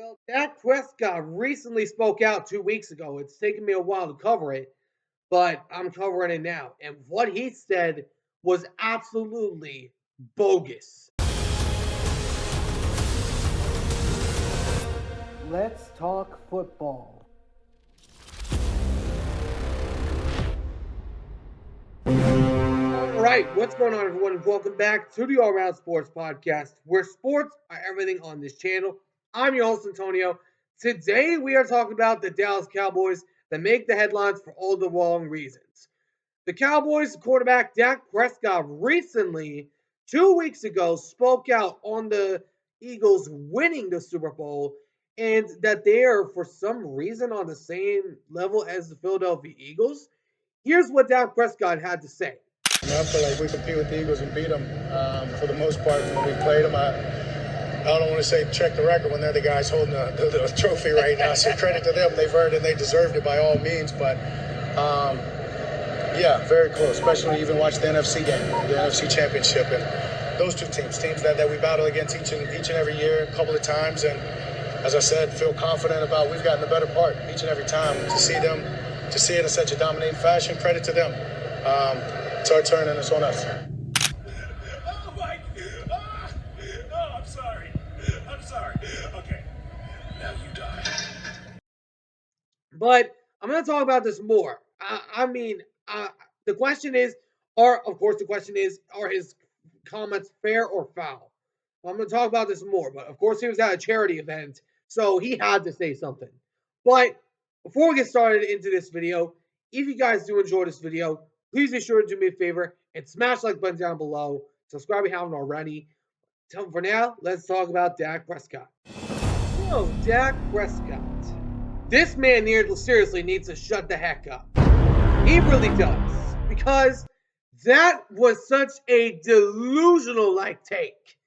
Well, Dak Prescott recently spoke out 2 weeks ago. It's taken me a while to cover it, but I'm covering it now. And what he said was absolutely bogus. Let's talk football. All right, what's going on, everyone? And welcome back to the All Around Sports Podcast, where sports are everything on this channel. I'm your host, Antonio. Today, we are talking about the Dallas Cowboys that make the headlines for all the wrong reasons. The Cowboys quarterback Dak Prescott recently, 2 weeks ago, spoke out on the Eagles winning the Super Bowl and that they are, for some reason, on the same level as the Philadelphia Eagles. Here's what Dak Prescott had to say. I feel like we compete with the Eagles and beat them for the most part when we played them. I don't want to say check the record when they're the guys holding the trophy right now. So credit to them. They've earned it and they deserved it by all means. But yeah, very close, especially when you even watch the NFC game, the NFC Championship. And those two teams that we battle against each and every year a couple of times. And as I said, feel confident about we've gotten the better part each and every time. To see it in such a dominating fashion, credit to them. It's our turn and it's on us. Oh, Mike! Oh, I'm sorry. I'm sorry. Okay. Now you die. But I'm going to talk about this more. The question is, are his comments fair or foul? I'm going to talk about this more, but of course, he was at a charity event, so he had to say something. But before we get started into this video, if you guys do enjoy this video, please be sure to do me a favor and smash the like button down below. Subscribe if you haven't already. For now, let's talk about Dak Prescott. So, Dak Prescott. This man seriously needs to shut the heck up. He really does. Because that was such a delusional-like take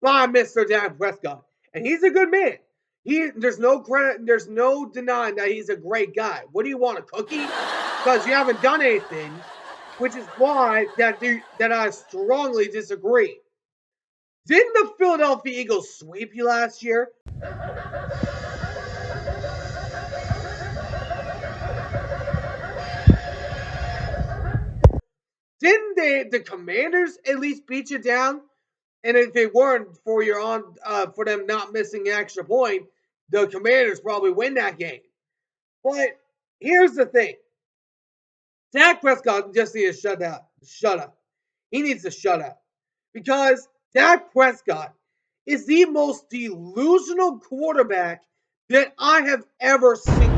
by Mr. Dak Prescott. And he's a good man. There's no denying that he's a great guy. What do you want, a cookie? Because you haven't done anything, which is why that I strongly disagree. Didn't the Philadelphia Eagles sweep you last year? Didn't the Commanders at least beat you down? And if it weren't for for them not missing an extra point, the Commanders probably win that game. But here's the thing. Dak Prescott just needs to shut up. He needs to shut up. Because Dak Prescott is the most delusional quarterback that I have ever seen.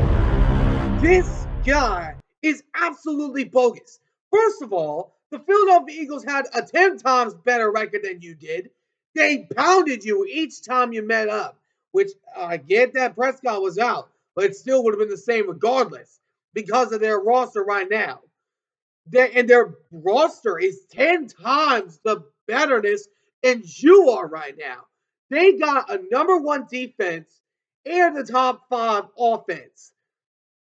This guy is absolutely bogus. First of all, the Philadelphia Eagles had a 10 times better record than you did. They pounded you each time you met up, which I get that Prescott was out, but it still would have been the same regardless because of their roster right now. Their roster is 10 times the betterness than you are right now. They got a number one defense and the top 5 offense.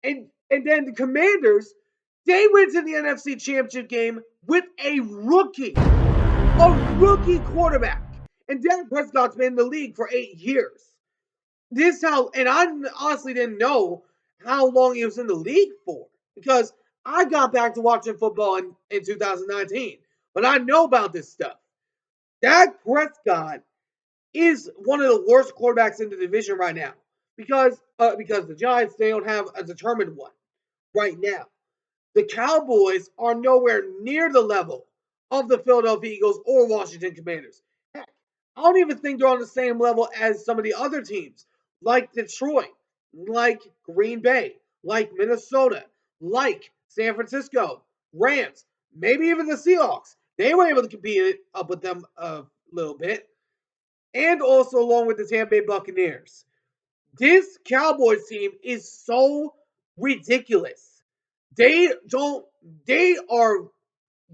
And then the Commanders, they went to the NFC Championship game with a rookie quarterback. And Dak Prescott's been in the league for 8 years. And I honestly didn't know how long he was in the league for because I got back to watching football in 2019. But I know about this stuff. Dak Prescott is one of the worst quarterbacks in the division right now because the Giants, they don't have a determined one right now. The Cowboys are nowhere near the level of the Philadelphia Eagles or Washington Commanders. Heck, I don't even think they're on the same level as some of the other teams like Detroit, like Green Bay, like Minnesota, like San Francisco, Rams, maybe even the Seahawks. They were able to compete up with them a little bit. And also along with the Tampa Bay Buccaneers. This Cowboys team is so ridiculous. They're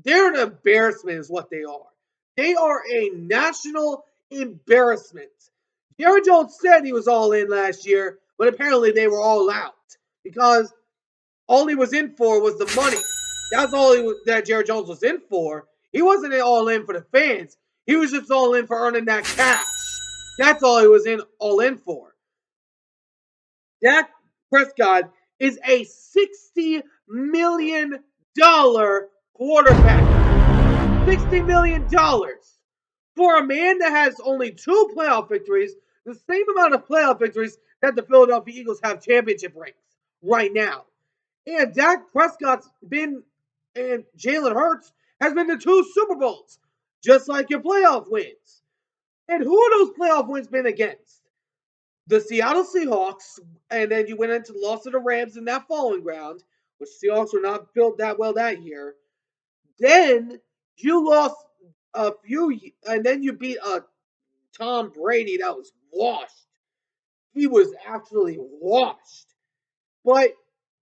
an embarrassment is what they are. They are a national embarrassment. Jerry Jones said he was all in last year, but apparently they were all out because all he was in for was the money. That's all that Jerry Jones was in for. He wasn't all in for the fans. He was just all in for earning that cash. That's all he was all in for. Dak Prescott is a $60 million quarterback. $60 million for a man that has only 2 playoff victories, the same amount of playoff victories that the Philadelphia Eagles have championship rings right now. And Dak Prescott's been, and Jalen Hurts has been to 2 Super Bowls, just like your playoff wins. And who are those playoff wins been against? The Seattle Seahawks, and then you went into the loss of the Rams in that falling ground, which Seahawks were not built that well that year. Then you lost a few, and then you beat a Tom Brady that was washed. He was actually washed. But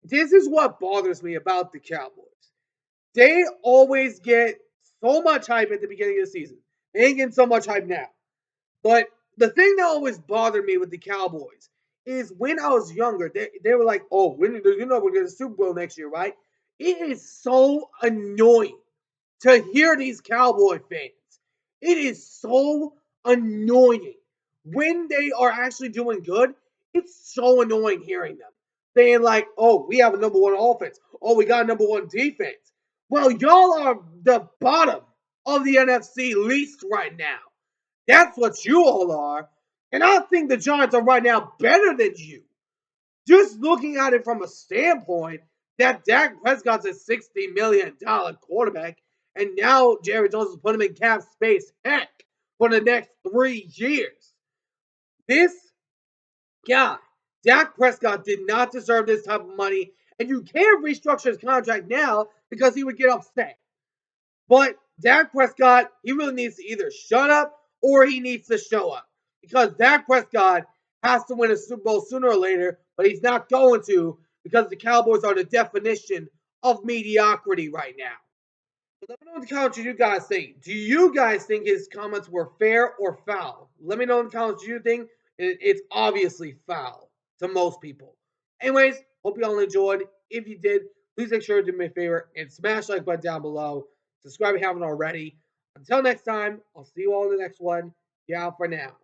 this is what bothers me about the Cowboys. They always get so much hype at the beginning of the season. They ain't getting so much hype now. But the thing that always bothered me with the Cowboys is when I was younger, they were like, oh, we're going to get a Super Bowl next year, right? It is so annoying to hear these Cowboy fans. It is so annoying. When they are actually doing good, it's so annoying hearing them saying, like, oh, we have a number one offense. Oh, we got a number one defense. Well, y'all are the bottom of the NFC least right now. That's what you all are. And I think the Giants are right now better than you. Just looking at it from a standpoint that Dak Prescott's a $60 million quarterback, and now Jerry Jones has put him in cap space, heck, for the next 3 years. This guy, Dak Prescott, did not deserve this type of money, and you can't restructure his contract now because he would get upset. But Dak Prescott, he really needs to either shut up or he needs to show up. Because Dak Prescott has to win a Super Bowl sooner or later, but he's not going to because the Cowboys are the definition of mediocrity right now. But let me know in the comments what you guys think. Do you guys think his comments were fair or foul? Let me know in the comments what you think. It's obviously foul to most people. Anyways, hope you all enjoyed. If you did, please make sure to do me a favor and smash the like button down below. Subscribe if you haven't already. Until next time, I'll see you all in the next one. Yeah, for now.